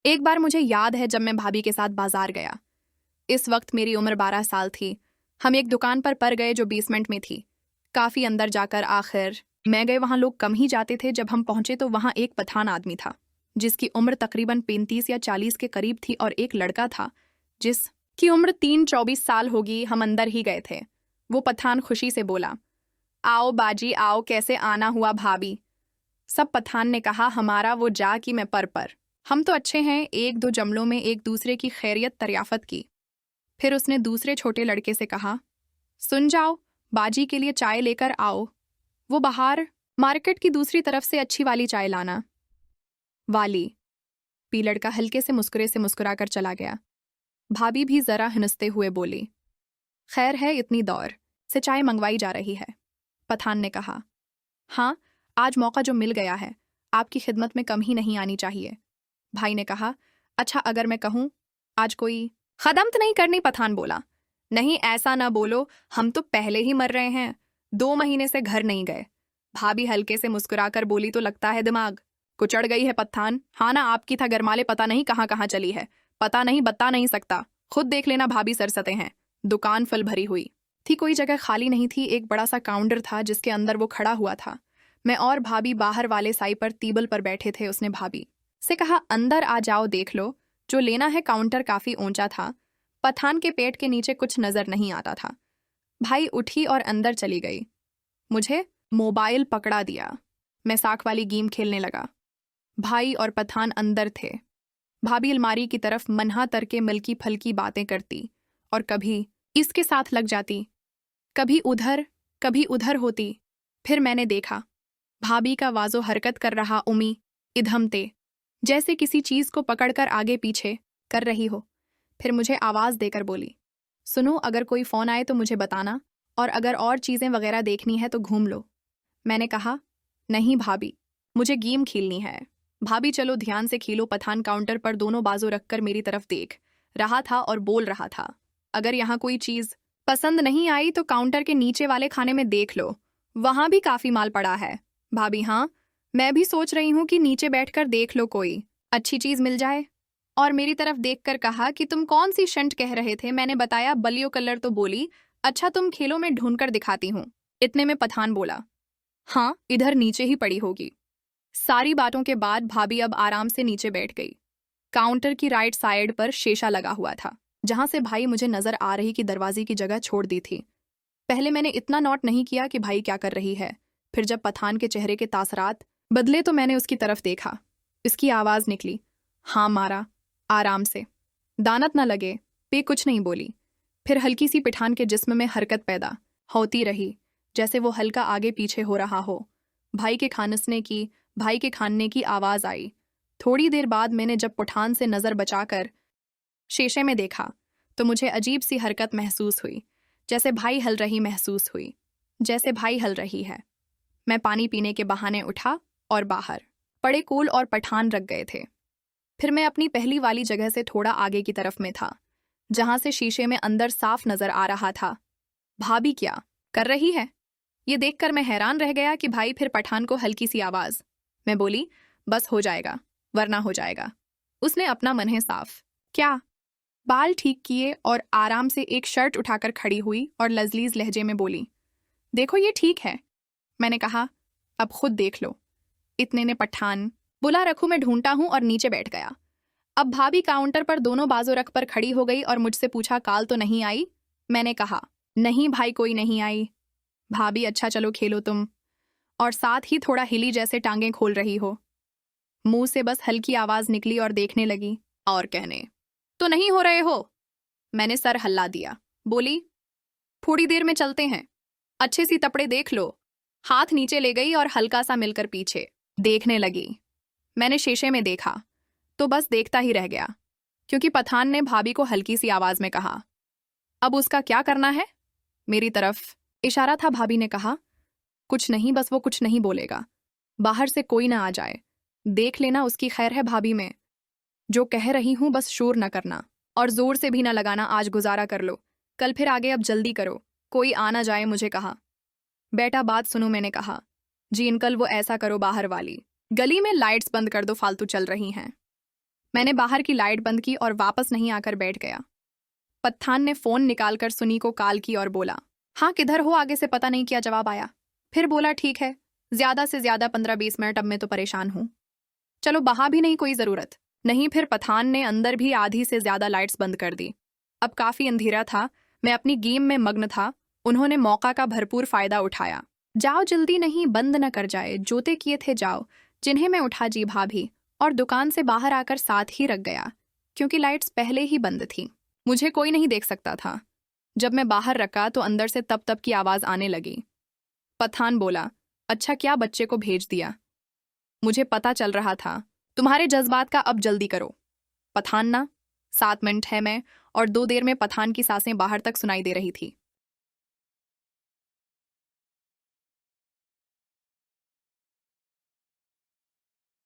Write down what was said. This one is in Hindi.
एक बार मुझे याद है जब मैं भाभी के साथ बाजार गया। इस वक्त मेरी उम्र 12 साल थी। हम एक दुकान पर गए जो बेसमेंट में थी। काफी अंदर जाकर आखिर मैं गए। वहां लोग कम ही जाते थे। जब हम पहुंचे तो वहां एक पठान आदमी था जिसकी उम्र तकरीबन 35 या 40 के करीब थी, और एक लड़का था जिसकी उम्र 23-24 साल होगी। हम अंदर ही गए थे। वो पठान खुशी से बोला, आओ बाजी आओ, कैसे आना हुआ भाभी। सब पठान ने कहा, हमारा वो जा कि मैं पर हम तो अच्छे हैं। एक दो जमलों में एक दूसरे की खैरियत दरियाफत की। फिर उसने दूसरे छोटे लड़के से कहा, सुन जाओ, बाजी के लिए चाय लेकर आओ। वो बाहर मार्केट की दूसरी तरफ से अच्छी वाली चाय लाना। वाली पी लड़का हल्के से मुस्कुराकर चला गया। भाभी भी जरा हंसते हुए बोली, खैर है, इतनी दौर से चाय मंगवाई जा रही है। पठान ने कहा, हाँ, आज मौका जो मिल गया है, आपकी खिदमत में कम ही नहीं आनी चाहिए। भाई ने कहा, अच्छा अगर मैं कहूं आज कोई खदमत नहीं करनी। पठान बोला, नहीं ऐसा ना बोलो, हम तो पहले ही मर रहे हैं, 2 महीने से घर नहीं गए। भाभी हल्के से मुस्कुराकर बोली, तो लगता है दिमाग कुचड़ गई है पठान। हाँ ना, आपकी था गरमाले पता नहीं कहाँ कहाँ चली है। पता नहीं, बता नहीं सकता, खुद देख लेना भाभी सरसते हैं। दुकान फल भरी हुई थी, कोई जगह खाली नहीं थी। एक बड़ा सा काउंटर था जिसके अंदर वो खड़ा हुआ था। मैं और भाभी बाहर वाले साई पर टीबल पर बैठे थे। उसने भाभी से कहा, अंदर आ जाओ, देख लो जो लेना है। काउंटर काफी ऊंचा था। पठान के पेट के नीचे कुछ नजर नहीं आता था। भाई उठी और अंदर चली गई। मुझे मोबाइल पकड़ा दिया। मैं साख वाली गेम खेलने लगा। भाई और पठान अंदर थे। भाभी अलमारी की तरफ मन्हा तरके मलकी फलकी बातें करती और कभी इसके साथ लग जाती, कभी उधर होती। फिर मैंने देखा भाभी का वाजो हरकत कर रहा, उमी इधमते जैसे किसी चीज को पकड़कर आगे पीछे कर रही हो। फिर मुझे आवाज देकर बोली, सुनो, अगर कोई फोन आए तो मुझे बताना, और अगर और चीजें वगैरह देखनी है तो घूम लो। मैंने कहा, नहीं भाभी, मुझे गेम खेलनी है। भाभी चलो ध्यान से खेलो। पठान काउंटर पर दोनों बाजू रखकर मेरी तरफ देख रहा था और बोल रहा था, अगर यहाँ कोई चीज पसंद नहीं आई तो काउंटर के नीचे वाले खाने में देख लो, वहां भी काफी माल पड़ा है। भाभी, हाँ, मैं भी सोच रही हूँ कि नीचे बैठकर देख लो, कोई अच्छी चीज मिल जाए। और मेरी तरफ देखकर कहा कि तुम कौन सी शंट कह रहे थे। मैंने बताया बलियो कलर। तो बोली, अच्छा तुम खेलो, मैं ढूंढकर दिखाती हूँ। इतने में पठान बोला, हाँ, इधर नीचे ही पड़ी होगी। सारी बातों के बाद भाभी अब आराम से नीचे बैठ गई। काउंटर की राइट साइड पर शीशा लगा हुआ था, जहां से भाई मुझे नजर आ रही कि दरवाजे की जगह छोड़ दी थी। पहले मैंने इतना नोट नहीं किया कि भाई क्या कर रही है। फिर जब पठान के चेहरे के तासरात बदले तो मैंने उसकी तरफ देखा। इसकी आवाज निकली, हाँ मारा, आराम से, दानत न लगे। पे कुछ नहीं बोली। फिर हल्की सी पठान के जिस्म में हरकत पैदा होती रही, जैसे वो हल्का आगे पीछे हो रहा हो। भाई के खानने की आवाज आई। थोड़ी देर बाद मैंने जब पठान से नजर बचाकर शीशे में देखा तो मुझे अजीब सी हरकत महसूस हुई, जैसे भाई हल रही है। मैं पानी पीने के बहाने उठा और बाहर पड़े कूल और पठान रख गए थे। फिर मैं अपनी पहली वाली जगह से थोड़ा आगे की तरफ में था, जहां से शीशे में अंदर साफ नजर आ रहा था। भाभी क्या कर रही है, ये देखकर मैं हैरान रह गया कि भाई। फिर पठान को हल्की सी आवाज। मैं बोली, बस हो जाएगा, वरना हो जाएगा। उसने अपना मन है साफ क्या बाल ठीक किए और आराम से एक शर्ट उठाकर खड़ी हुई और लजलीज लहजे में बोली, देखो ये ठीक है। मैंने कहा, अब खुद देख लो। इतने ने पठान बुला रखू, मैं ढूंढता हूं, और नीचे बैठ गया। अब भाभी काउंटर पर दोनों बाजू रख पर खड़ी हो गई और मुझसे पूछा, काल तो नहीं आई। मैंने कहा, नहीं भाई, कोई नहीं आई। भाभी, अच्छा चलो खेलो तुम, और साथ ही थोड़ा हिली जैसे टांगें खोल रही हो। मुंह से बस हल्की आवाज निकली और देखने लगी, और कहने तो नहीं हो रहे हो। मैंने सर हल्ला दिया, बोली, थोड़ी देर में चलते हैं, अच्छे सी तपड़े देख लो। हाथ नीचे ले गई और हल्का सा मिलकर पीछे देखने लगी। मैंने शीशे में देखा तो बस देखता ही रह गया, क्योंकि पठान ने भाभी को हल्की सी आवाज में कहा, अब उसका क्या करना है। मेरी तरफ इशारा था। भाभी ने कहा, कुछ नहीं, बस वो कुछ नहीं बोलेगा, बाहर से कोई ना आ जाए, देख लेना, उसकी खैर है। भाभी, मैं जो कह रही हूं बस शोर न करना और जोर से भी न लगाना। आज गुजारा कर लो, कल फिर आगे, अब जल्दी करो, कोई आ ना जाए। मुझे कहा, बेटा बात सुनो। मैंने कहा, जी अंकल, वो ऐसा करो, बाहर वाली गली में लाइट्स बंद कर दो, फालतू चल रही हैं। मैंने बाहर की लाइट बंद की और वापस नहीं आकर बैठ गया। पठान ने फोन निकालकर सुनी को कॉल की और बोला, हाँ किधर हो? आगे से पता नहीं क्या जवाब आया। फिर बोला, ठीक है, ज्यादा से ज्यादा 15-20 मिनट, अब मैं तो परेशान हूँ। चलो बाहर भी नहीं कोई जरूरत नहीं। फिर पठान ने अंदर भी आधी से ज्यादा लाइट्स बंद कर दी। अब काफी अंधेरा था, मैं अपनी गेम में मग्न था। उन्होंने मौका का भरपूर फायदा उठाया। जाओ जल्दी, नहीं बंद न कर जाए, जोते किए थे जाओ, जिन्हें मैं उठा जी भाभी, और दुकान से बाहर आकर साथ ही रख गया, क्योंकि लाइट्स पहले ही बंद थी। मुझे कोई नहीं देख सकता था। जब मैं बाहर रखा तो अंदर से तप तप की आवाज आने लगी। पठान बोला, अच्छा क्या बच्चे को भेज दिया? मुझे पता चल रहा था। तुम्हारे जज्बात का अब जल्दी करो। पठान ना, 7 मिनट है मैं, और 2 देर में पठान की सांसें बाहर तक सुनाई दे रही थी।